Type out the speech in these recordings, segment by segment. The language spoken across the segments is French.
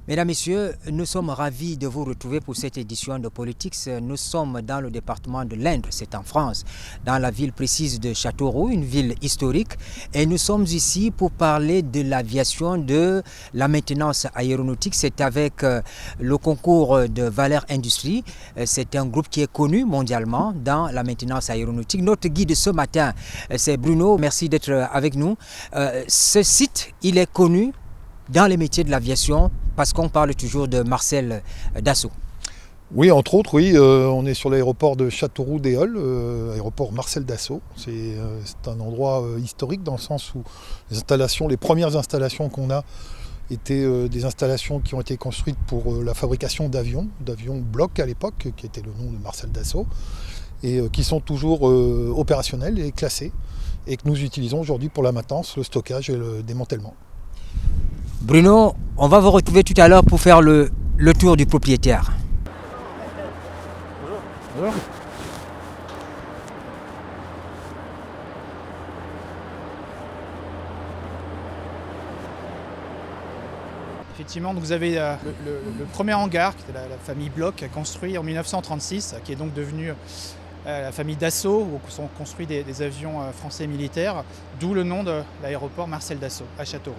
Mesdames, Messieurs, nous sommes ravis de vous retrouver pour cette édition de Politics. Nous sommes dans le département de l'Indre, c'est en France, dans la ville précise de Châteauroux, une ville historique. Et nous sommes ici pour parler de l'aviation, de la maintenance aéronautique. C'est avec le concours de Valère Industrie. C'est un groupe qui est connu mondialement dans la maintenance aéronautique. Notre guide ce matin, c'est Bruno. Merci d'être avec nous. Ce site, il est connu dans les métiers de l'aviation, parce qu'on parle toujours de Marcel Dassault. Oui, entre autres, oui. On est sur l'aéroport de Châteauroux-Déol, aéroport Marcel Dassault. C'est un endroit historique dans le sens où les premières installations qu'on a étaient des installations qui ont été construites pour la fabrication d'avions blocs à l'époque, qui était le nom de Marcel Dassault, et qui sont toujours opérationnels et classés, et que nous utilisons aujourd'hui pour la maintenance, le stockage et le démantèlement. Bruno, on va vous retrouver tout à l'heure pour faire le tour du propriétaire. Bonjour. Effectivement, vous avez le premier hangar, qui était la famille Bloch, construit en 1936, qui est donc devenu la famille Dassault, où sont construits des avions français militaires, d'où le nom de l'aéroport Marcel Dassault, à Châteauroux.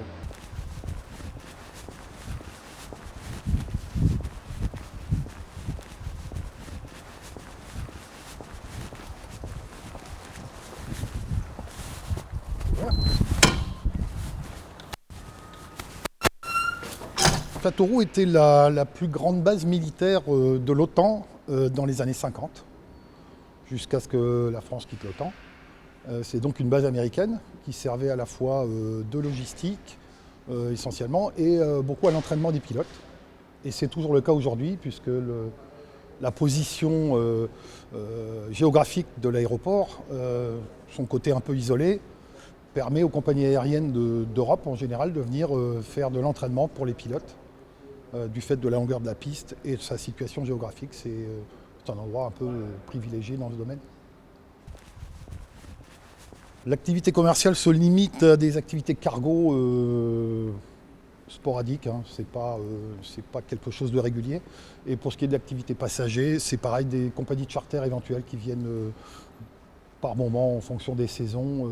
Châteauroux était la plus grande base militaire de l'OTAN dans les années 50, jusqu'à ce que la France quitte l'OTAN. C'est donc une base américaine qui servait à la fois de logistique essentiellement et beaucoup à l'entraînement des pilotes. Et c'est toujours le cas aujourd'hui puisque la position géographique de l'aéroport, son côté un peu isolé, permet aux compagnies aériennes d'Europe en général de venir faire de l'entraînement pour les pilotes. Du fait de la longueur de la piste et de sa situation géographique, c'est un endroit un peu privilégié dans le domaine. L'activité commerciale se limite à des activités cargo sporadiques, hein. C'est pas quelque chose de régulier. Et pour ce qui est de l'activité passager, c'est pareil, des compagnies de charter éventuelles qui viennent par moment, en fonction des saisons,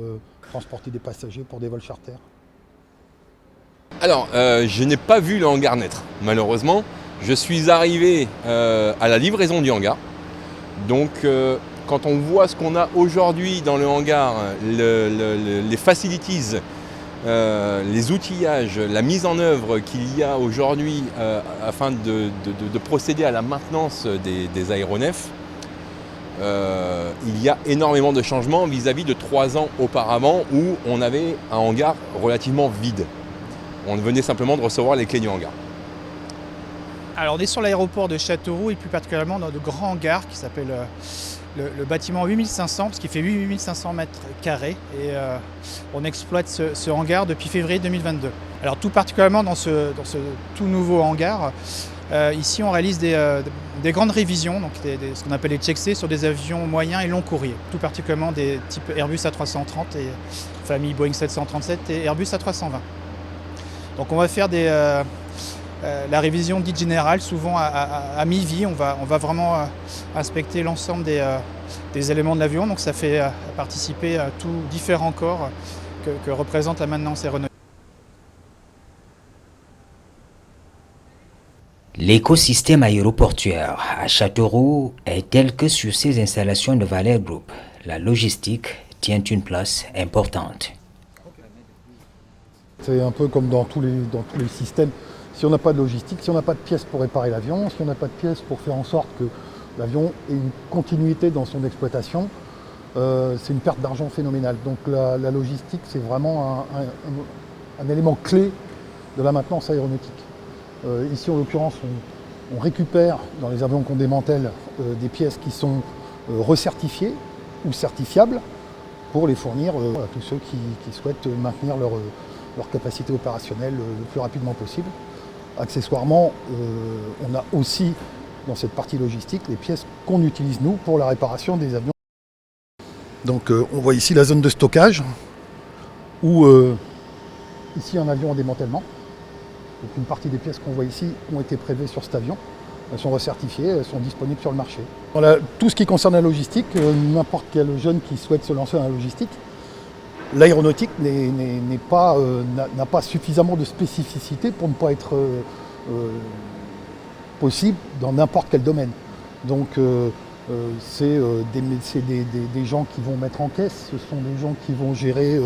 transporter des passagers pour des vols charter. Alors, je n'ai pas vu le hangar naître, malheureusement. Je suis arrivé à la livraison du hangar. Donc, quand on voit ce qu'on a aujourd'hui dans le hangar, les facilities, les outillages, la mise en œuvre qu'il y a aujourd'hui afin de procéder à la maintenance des aéronefs, il y a énormément de changements vis-à-vis de 3 ans auparavant où on avait un hangar relativement vide. On venait simplement de recevoir les clés du hangar. Alors on est sur l'aéroport de Châteauroux et plus particulièrement dans de grands hangars qui s'appelle le bâtiment 8500, parce qu'il fait 8500 mètres carrés et on exploite ce hangar depuis février 2022. Alors tout particulièrement dans ce tout nouveau hangar, ici on réalise des grandes révisions, donc ce qu'on appelle les check-C sur des avions moyens et long courriers, tout particulièrement des types Airbus A330 et famille Boeing 737 et Airbus A320. Donc on va faire la révision dite générale, souvent à mi-vie. On va vraiment inspecter l'ensemble des éléments de l'avion. Donc ça fait participer à tous différents corps que représente la maintenance aéronautique. L'écosystème aéroportuaire à Châteauroux est tel que sur ces installations de Valère Group, la logistique tient une place importante. C'est un peu comme dans tous les systèmes. Si on n'a pas de logistique, si on n'a pas de pièces pour réparer l'avion, si on n'a pas de pièces pour faire en sorte que l'avion ait une continuité dans son exploitation, c'est une perte d'argent phénoménale. Donc la logistique, c'est vraiment un élément clé de la maintenance aéronautique. Ici, en l'occurrence, on récupère dans les avions qu'on démantèle des pièces qui sont recertifiées ou certifiables pour les fournir à tous ceux qui souhaitent maintenir leur capacité opérationnelle le plus rapidement possible. Accessoirement, on a aussi dans cette partie logistique les pièces qu'on utilise nous pour la réparation des avions. Donc on voit ici la zone de stockage où ici un avion en démantèlement. Donc une partie des pièces qu'on voit ici ont été prélevées sur cet avion. Elles sont recertifiées, elles sont disponibles sur le marché. Voilà, tout ce qui concerne la logistique, n'importe quel jeune qui souhaite se lancer dans la logistique, l'aéronautique n'a pas suffisamment de spécificité pour ne pas être possible dans n'importe quel domaine. Donc c'est des gens qui vont mettre en caisse, ce sont des gens qui vont gérer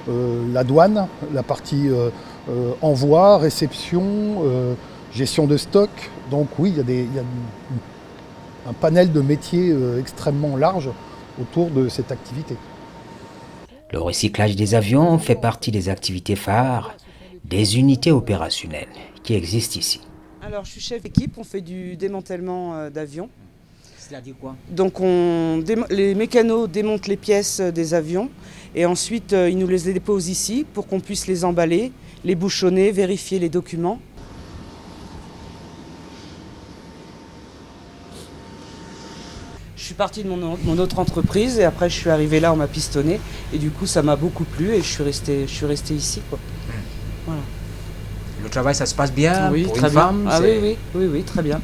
la douane, la partie envoi, réception, gestion de stock. Donc oui, il y a un panel de métiers extrêmement large autour de cette activité. Le recyclage des avions fait partie des activités phares des unités opérationnelles qui existent ici. Alors je suis chef d'équipe, on fait du démantèlement d'avions. C'est-à-dire quoi? Donc les mécanos démontent les pièces des avions et ensuite ils nous les déposent ici pour qu'on puisse les emballer, les bouchonner, vérifier les documents. Je suis parti de mon autre entreprise et après je suis arrivé là, on m'a pistonné et du coup ça m'a beaucoup plu et je suis resté ici, quoi. Voilà. Le travail, ça se passe bien oui, pour très une bien. femme? Ah oui, très bien.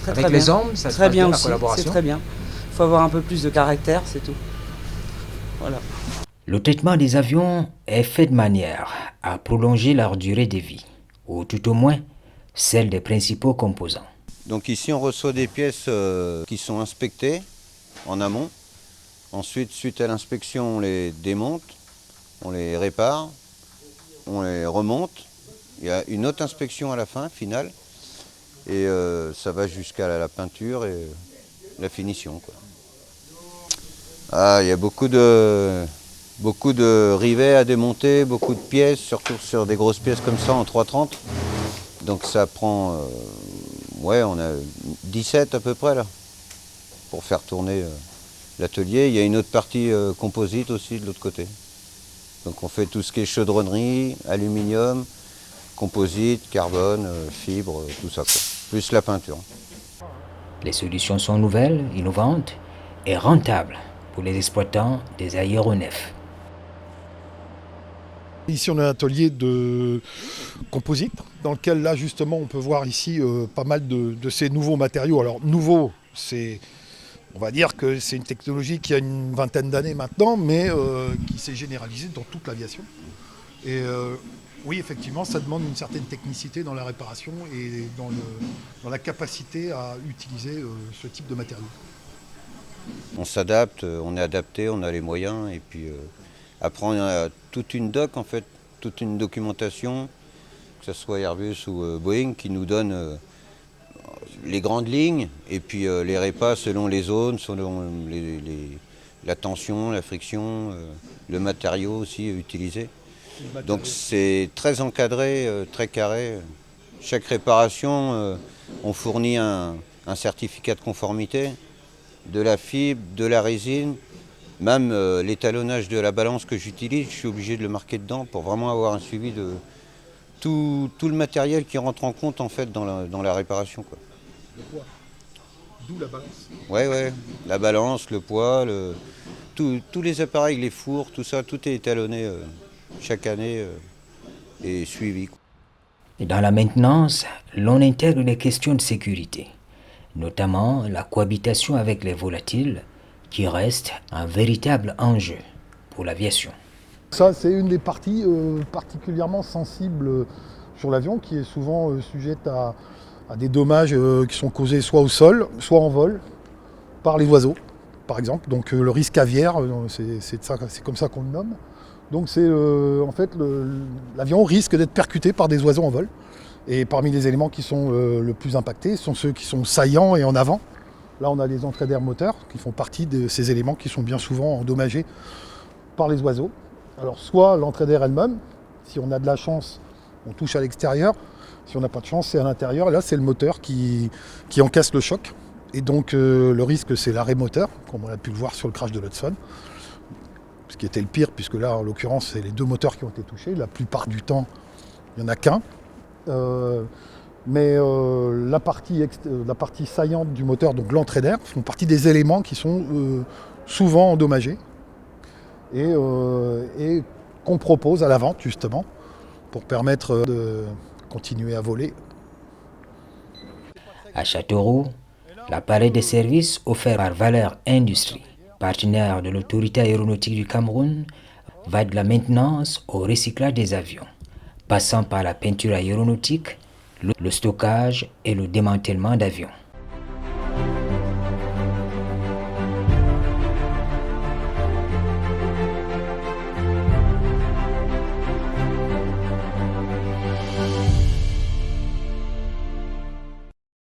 Avec les hommes, ça se très passe bien, bien la aussi, collaboration? c'est très bien. Il faut avoir un peu plus de caractère, c'est tout. Voilà. Le traitement des avions est fait de manière à prolonger leur durée de vie, ou tout au moins celle des principaux composants. Donc ici on reçoit des pièces qui sont inspectées en amont. Ensuite, suite à l'inspection, on les démonte, on les répare, on les remonte. Il y a une autre inspection à la fin, finale. Et ça va jusqu'à la peinture et la finition, quoi. Ah, il y a beaucoup de rivets à démonter, beaucoup de pièces, surtout sur des grosses pièces comme ça en 330. Donc ça prend, on a 17 à peu près là, pour faire tourner l'atelier. Il y a une autre partie composite aussi de l'autre côté. Donc on fait tout ce qui est chaudronnerie, aluminium, composite, carbone, fibre, tout ça, quoi. Plus la peinture. Les solutions sont nouvelles, innovantes et rentables pour les exploitants des aéronefs. Ici on a un atelier de composite dans lequel là justement on peut voir ici pas mal de ces nouveaux matériaux. Alors nouveau, on va dire que c'est une technologie qui a une vingtaine d'années maintenant, mais qui s'est généralisée dans toute l'aviation. Et oui, effectivement, ça demande une certaine technicité dans la réparation et dans la capacité à utiliser ce type de matériaux. On s'adapte, on est adapté, on a les moyens. Et puis après, on a toute une doc, en fait, toute une documentation, que ce soit Airbus ou Boeing, qui nous donne les grandes lignes et puis les répas selon les zones, selon la tension, la friction, le matériau aussi utilisé. Donc c'est très encadré, très carré. Chaque réparation, on fournit un certificat de conformité, de la fibre, de la résine, même l'étalonnage de la balance que j'utilise, je suis obligé de le marquer dedans pour vraiment avoir un suivi de tout le matériel qui rentre en compte en fait dans la réparation, quoi. Le poids, d'où la balance. Ouais, la balance, le poids, tous les appareils, les fours, tout ça, tout est étalonné chaque année et suivi. Et dans la maintenance, l'on intègre les questions de sécurité, notamment la cohabitation avec les volatiles, qui reste un véritable enjeu pour l'aviation. Ça, c'est une des parties particulièrement sensibles sur l'avion, qui est souvent sujette à des dommages qui sont causés soit au sol, soit en vol, par les oiseaux, par exemple. Donc le risque aviaire, c'est comme ça qu'on le nomme. Donc en fait, l'avion risque d'être percuté par des oiseaux en vol. Et parmi les éléments qui sont le plus impactés sont ceux qui sont saillants et en avant. Là, on a les entrées d'air moteurs qui font partie de ces éléments qui sont bien souvent endommagés par les oiseaux. Alors soit l'entrée d'air elle-même, si on a de la chance, on touche à l'extérieur. Si on n'a pas de chance, c'est à l'intérieur. Et là, c'est le moteur qui encaisse le choc. Et donc, le risque, c'est l'arrêt moteur, comme on a pu le voir sur le crash de l'Hudson. Ce qui était le pire, puisque là, en l'occurrence, c'est les deux moteurs qui ont été touchés. La plupart du temps, il n'y en a qu'un. Mais la partie saillante du moteur, donc l'entrée d'air, font partie des éléments qui sont souvent endommagés et qu'on propose à la vente, justement, pour permettre de continuer à voler. À Châteauroux, l'appareil de service offert par Valeur Industrie, partenaire de l'autorité aéronautique du Cameroun, va de la maintenance au recyclage des avions, passant par la peinture aéronautique, le stockage et le démantèlement d'avions.